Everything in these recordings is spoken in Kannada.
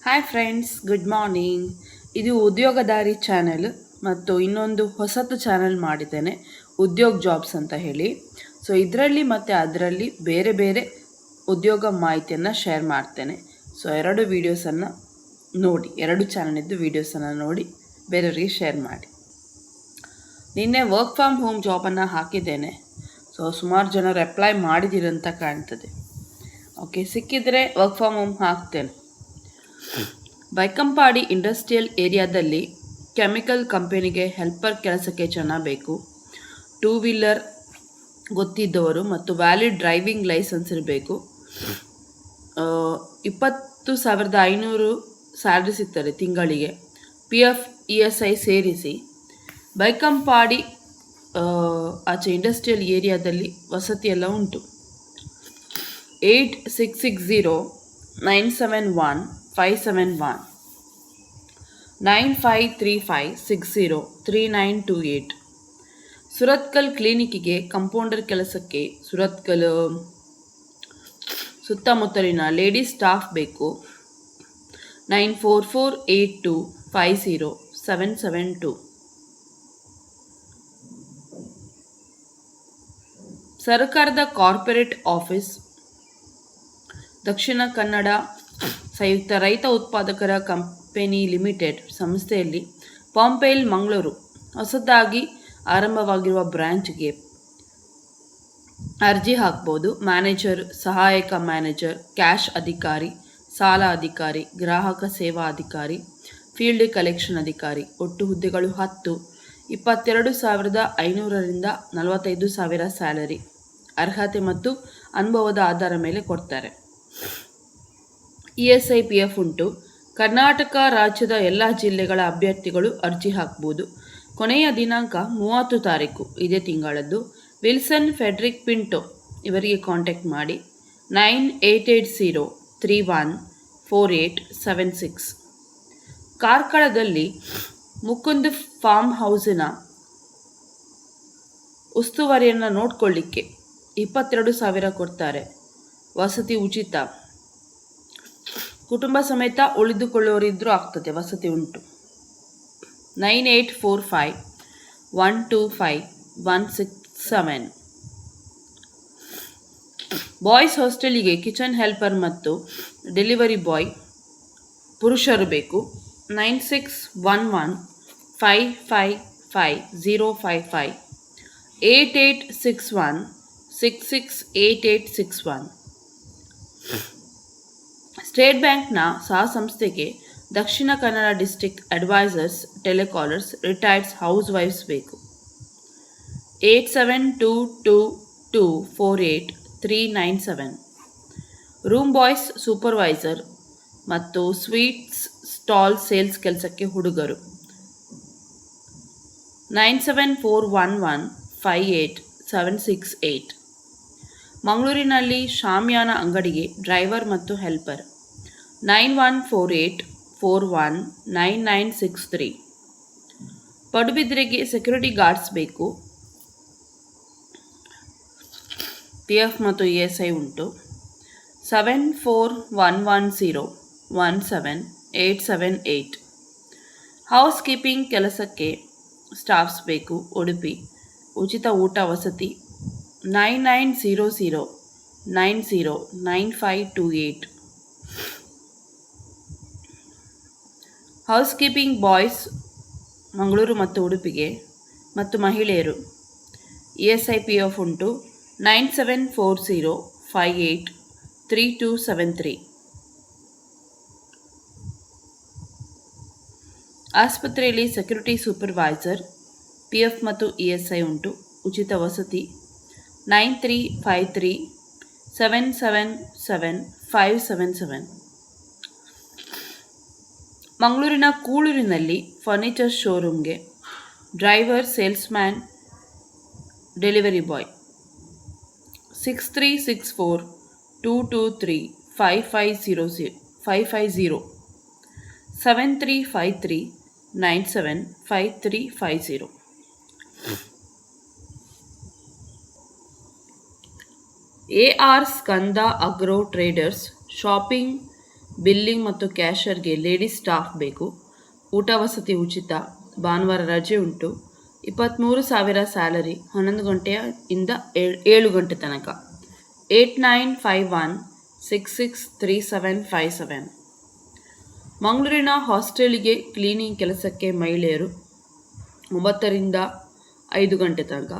Hi friends, good morning. ಇದು ಉದ್ಯೋಗದಾರಿ ಚಾನೆಲ್ ಮತ್ತು ಇನ್ನೊಂದು ಹೊಸತು ಚಾನೆಲ್ ಮಾಡಿದ್ದೇನೆ, ಉದ್ಯೋಗ್ ಜಾಬ್ಸ್ ಅಂತ ಹೇಳಿ. ಸೊ ಇದರಲ್ಲಿ ಮತ್ತು ಅದರಲ್ಲಿ ಬೇರೆ ಬೇರೆ ಉದ್ಯೋಗ ಮಾಹಿತಿಯನ್ನು ಶೇರ್ ಮಾಡ್ತೇನೆ. ಸೊ ಎರಡು ವೀಡಿಯೋಸನ್ನು ನೋಡಿ, ಎರಡು ಚಾನಲಿದ್ದು ವೀಡಿಯೋಸನ್ನು ನೋಡಿ ಬೇರೆಯವರಿಗೆ ಶೇರ್ ಮಾಡಿ. ನಿನ್ನೆ ವರ್ಕ್ ಫ್ರಮ್ ಹೋಮ್ ಜಾಬನ್ನು ಹಾಕಿದ್ದೇನೆ. ಸೊ ಸುಮಾರು ಜನರು ಅಪ್ಲೈ ಮಾಡಿದ್ದೀರಂತ ಕಾಣ್ತದೆ. ಓಕೆ, ಸಿಕ್ಕಿದರೆ ವರ್ಕ್ ಫ್ರಮ್ ಹೋಮ್ ಹಾಕ್ತೇನೆ. ಬೈಕಂಪಾಡಿ ಇಂಡಸ್ಟ್ರಿಯಲ್ ಏರಿಯಾದಲ್ಲಿ ಕೆಮಿಕಲ್ ಕಂಪನಿಗೆ ಹೆಲ್ಪರ್ ಕೆಲಸಕ್ಕೆ ಜನ ಬೇಕು. 2 ವೀಲರ್ ಗೊತ್ತಿದ್ದವರು ಮತ್ತು ವ್ಯಾಲಿಡ್ ಡ್ರೈವಿಂಗ್ ಲೈಸೆನ್ಸ್ ಇರಬೇಕು. 20,500 ಸ್ಯಾಲ್ರಿ ಸಿಗ್ತದೆ ತಿಂಗಳಿಗೆ. PF ESI ಸೇರಿಸಿ. ಬೈಕಂಪಾಡಿ ಆಚೆ ಇಂಡಸ್ಟ್ರಿಯಲ್ ಏರಿಯಾದಲ್ಲಿ ವಸತಿ ಎಲ್ಲ ಉಂಟು. 8660-971-571 9535603928. ಸುರತ್ಕಲ್ ಕ್ಲಿನಿಕ್ಕಿಗೆ ಕಂಪೌಂಡರ್ ಕೆಲಸಕ್ಕೆ ಸುರತ್ಕಲ್ ಸುತ್ತಮುತ್ತಲಿನ ಲೇಡೀಸ್ ಸ್ಟಾಫ್ ಬೇಕು. 9448250772. ಸರ್ಕಾರದ ಕಾರ್ಪೊರೇಟ್ ಆಫೀಸ್, ದಕ್ಷಿಣ ಕನ್ನಡ ಸಂಯುಕ್ತ ರೈತ ಉತ್ಪಾದಕರ ಕಂಪನಿ ಲಿಮಿಟೆಡ್ ಸಂಸ್ಥೆಯಲ್ಲಿ ಪಾಂಪೇಲ್ ಮಂಗಳೂರು ಹೊಸದಾಗಿ ಆರಂಭವಾಗಿರುವ ಬ್ರಾಂಚ್ಗೆ ಅರ್ಜಿ ಹಾಕ್ಬೋದು. ಮ್ಯಾನೇಜರ್, ಸಹಾಯಕ ಮ್ಯಾನೇಜರ್, ಕ್ಯಾಶ್ ಅಧಿಕಾರಿ, ಸಾಲ ಅಧಿಕಾರಿ, ಗ್ರಾಹಕ ಸೇವಾ ಅಧಿಕಾರಿ, ಫೀಲ್ಡ್ ಕಲೆಕ್ಷನ್ ಅಧಿಕಾರಿ. ಒಟ್ಟು ಹುದ್ದೆಗಳು 10. 22,500ರಿಂದ 45,000 ಸ್ಯಾಲರಿ. ಅರ್ಹತೆ ಮತ್ತು ಅನುಭವದ ಆಧಾರ ಮೇಲೆ ಕೊಡ್ತಾರೆ. ESI PF ಉಂಟು. ಕರ್ನಾಟಕ ರಾಜ್ಯದ ಎಲ್ಲ ಜಿಲ್ಲೆಗಳ ಅಭ್ಯರ್ಥಿಗಳು ಅರ್ಜಿ ಹಾಕ್ಬೋದು. ಕೊನೆಯ ದಿನಾಂಕ 30 ತಾರೀಕು ಇದೇ ತಿಂಗಳದ್ದು. ವಿಲ್ಸನ್ ಫೆಡ್ರಿಕ್ ಪಿಂಟೋ ಇವರಿಗೆ ಕಾಂಟ್ಯಾಕ್ಟ್ ಮಾಡಿ. 9880314876. ಕಾರ್ಕಳದಲ್ಲಿ ಮುಕುಂದ್ ಫಾರ್ಮ್ ಹೌಸಿನ ಉಸ್ತುವಾರಿಯನ್ನು ನೋಡ್ಕೊಳ್ಳಿಕ್ಕೆ 22,000 ಕೊಡ್ತಾರೆ. ವಸತಿ ಉಚಿತ. ಕುಟುಂಬ ಸಮೇತ ಉಳಿದುಕೊಳ್ಳೋರಿದ್ರೂ ಆಗ್ತದೆ, ವಸತಿ ಉಂಟು. 9845125167. ಬಾಯ್ಸ್ ಹಾಸ್ಟೆಲಿಗೆ ಕಿಚನ್ ಹೆಲ್ಪರ್ ಮತ್ತು ಡೆಲಿವರಿ ಬಾಯ್ ಪುರುಷರು ಬೇಕು. 9611555055 8861668861. ಸ್ಟೇಟ್ ಬ್ಯಾಂಕ್ನ ಸಹ ಸಂಸ್ಥೆಗೆ Dakshina Kannada district advisors, telecallers, retireds ಹೌಸ್ ವೈಫ್ಸ್ ಬೇಕು. 8722248397. ರೂಮ್ ಬಾಯ್ಸ್, ಸೂಪರ್ವೈಸರ್ ಮತ್ತು ಸ್ವೀಟ್ಸ್ ಸ್ಟಾಲ್ ಸೇಲ್ಸ್ ಕೆಲಸಕ್ಕೆ ಹುಡುಗರು. 9741158768. ಮಂಗಳೂರಿನಲ್ಲಿ ಶಾಮಿಯಾನ ಅಂಗಡಿಗೆ ಡ್ರೈವರ್ ಮತ್ತು ಹೆಲ್ಪರ್. 9148419963. ಪಡುಬಿದ್ರೆಗೆ ಸೆಕ್ಯೂರಿಟಿ ಗಾರ್ಡ್ಸ್ ಬೇಕು. PF ಮತ್ತು ESI ಉಂಟು. 7411017878. ಹೌಸ್ ಕೀಪಿಂಗ್ ಕೆಲಸಕ್ಕೆ ಸ್ಟಾಫ್ಸ್ ಬೇಕು. ಉಡುಪಿ. ಉಚಿತ ಊಟ ವಸತಿ. 9900909528. ಹೌಸ್ ಕೀಪಿಂಗ್ ಬಾಯ್ಸ್ ಮಂಗಳೂರು ಮತ್ತು ಉಡುಪಿಗೆ ಮತ್ತು ಮಹಿಳೆಯರು. ESI PF ಉಂಟು. 9740583273. ಆಸ್ಪತ್ರೆಯಲ್ಲಿ ಸೆಕ್ಯೂರಿಟಿ ಸೂಪರ್ವೈಸರ್. PF ಮತ್ತು ESI ಉಂಟು. ಉಚಿತ ವಸತಿ. 9353777577. ಮಂಗಳೂರಿನ ಕೂಳೂರಿನಲ್ಲಿ ಫರ್ನಿಚರ್ ಶೋರೂಮ್ಗೆ driver, salesman, delivery boy. 6364223550 7353975350. AR Skanda Agro Traders shopping billing ಮತ್ತು ಕ್ಯಾಶರ್ಗೆ ಲೇಡೀಸ್ ಸ್ಟಾಫ್ ಬೇಕು. ಊಟ ವಸತಿ ಉಚಿತ. ಭಾನುವಾರ ರಜೆ ಉಂಟು. 23,000 ಸ್ಯಾಲರಿ. 11 ಗಂಟೆಯಿಂದ 7 ಗಂಟೆ ತನಕ. 8951663757. ಮಂಗಳೂರಿನ ಹಾಸ್ಟೆಲಿಗೆ ಕ್ಲೀನಿಂಗ್ ಕೆಲಸಕ್ಕೆ ಮಹಿಳೆಯರು 9 ರಿಂದ 5 ಗಂಟೆ ತನಕ.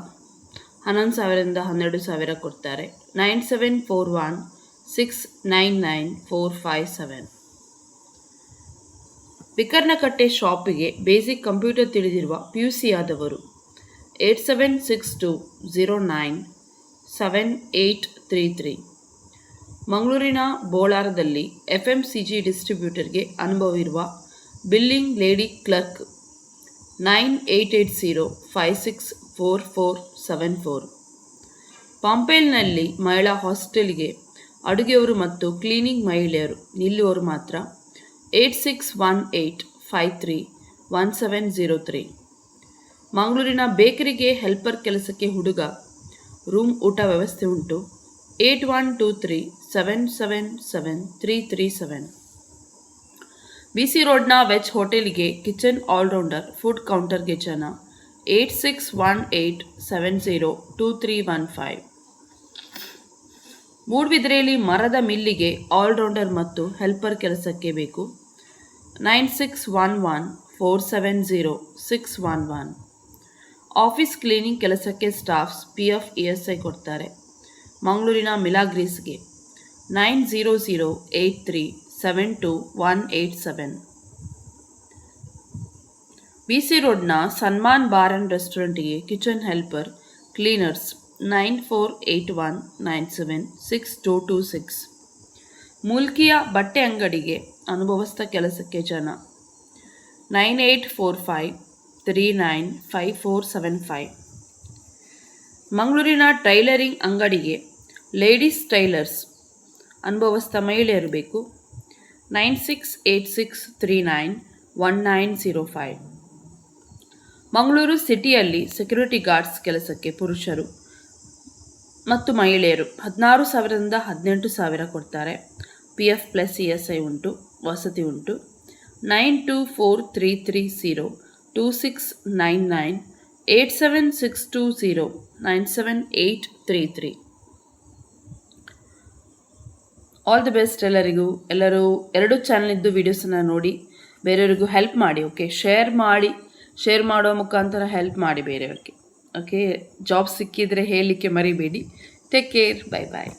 11,000ರಿಂದ 12,000 ಕೊಡ್ತಾರೆ. 9741699457. ವಿಕರ್ಣಕಟ್ಟೆ ಶಾಪಿಗೆ ಬೇಸಿಕ್ ಕಂಪ್ಯೂಟರ್ ತಿಳಿದಿರುವ PUC ಆದವರು 8762097833. ಮಂಗಳೂರಿನ ಬೋಳಾರದಲ್ಲಿ FMCG ಡಿಸ್ಟ್ರಿಬ್ಯೂಟರ್ಗೆ ಅನುಭವವಿರುವ ಬಿಲ್ಲಿಂಗ್ ಲೇಡಿ ಕ್ಲರ್ಕ್ 9880564474. ಪಾಂಪೇಲ್ನಲ್ಲಿ ಮಹಿಳಾ ಹಾಸ್ಟೆಲ್ಗೆ ಅಡುಗೆಯವರು ಮತ್ತು ಕ್ಲೀನಿಂಗ್ ಮಹಿಳೆಯರು ನಿಲ್ಲುವವರು ಮಾತ್ರ. 8618531703. ಮಂಗಳೂರಿನ ಬೇಕರಿಗೆ ಹೆಲ್ಪರ್ ಕೆಲಸಕ್ಕೆ ಹುಡುಗ. ರೂಮ್ ಊಟ ವ್ಯವಸ್ಥೆ ಉಂಟು. 8123777337. BC ರೋಡ್ನ ವೆಜ್ ಹೋಟೆಲ್ಗೆ ಕಿಚನ್ ಆಲ್ರೌಂಡರ್ ಫುಡ್ ಕೌಂಟರ್ಗೆ ಜನ. 8618702315. ಮೂಡ್ಬಿದ್ರೆಯಲ್ಲಿ ಮರದ ಮಿಲ್ಲಿಗೆ ಆಲ್ರೌಂಡರ್ ಮತ್ತು ಹೆಲ್ಪರ್ ಕೆಲಸಕ್ಕೆ ಬೇಕು. 9611470611. ಆಫೀಸ್ ಕ್ಲೀನಿಂಗ್ ಕೆಲಸಕ್ಕೆ ಸ್ಟಾಫ್ಸ್ PF ESI ಕೊಡ್ತಾರೆ. ಮಂಗಳೂರಿನ ಮಿಲಾಗ್ರೀಸ್ಗೆ 9008372187. BC ರೋಡ್ನ ಸನ್ಮಾನ್ ಬಾರ್ ಆ್ಯಂಡ್ ರೆಸ್ಟೋರೆಂಟ್ಗೆ ಕಿಚನ್ ಹೆಲ್ಪರ್ ಕ್ಲೀನರ್ಸ್ 9481976226. ಮೂಲ್ಕಿಯ ಬಟ್ಟೆ ಅಂಗಡಿಗೆ ಅನುಭವಸ್ಥ ಕೆಲಸಕ್ಕೆ ಜನ. 9845395475. ಮಂಗಳೂರಿನ ಟೈಲರಿಂಗ್ ಅಂಗಡಿಗೆ ಲೇಡೀಸ್ ಟೈಲರ್ಸ್ ಅನುಭವಸ್ಥ ಮಹಿಳೆಯರು ಬೇಕು. 9686391905. ಮಂಗಳೂರು ಸಿಟಿಯಲ್ಲಿ ಸೆಕ್ಯೂರಿಟಿ ಗಾರ್ಡ್ಸ್ ಕೆಲಸಕ್ಕೆ ಪುರುಷರು ಮತ್ತು ಮಹಿಳೆಯರು 16,000ರಿಂದ 18,000 ಕೊಡ್ತಾರೆ. PF ಪ್ಲಸ್ ESI ಉಂಟು. ವಸತಿ ಉಂಟು. 9243302699 8762097833. ಆಲ್ ದಿ ಬೆಸ್ಟ್ ಎಲ್ಲರಿಗೂ. ಎಲ್ಲರೂ 2 ಚಾನಲಿದ್ದು ವೀಡಿಯೋಸನ್ನು ನೋಡಿ ಬೇರೆಯವರಿಗೂ ಹೆಲ್ಪ್ ಮಾಡಿ. ಓಕೆ, ಶೇರ್ ಮಾಡೋ ಮುಖಾಂತರ ಹೆಲ್ಪ್ ಮಾಡಿ ಬೇರೆಯವ್ರಿಗೆ. ಓಕೆ, ಜಾಬ್ ಸಿಕ್ಕಿದರೆ ಹೇಳಲಿಕ್ಕೆ ಮರಿಬೇಡಿ. Take care. ಬೈ ಬಾಯ್.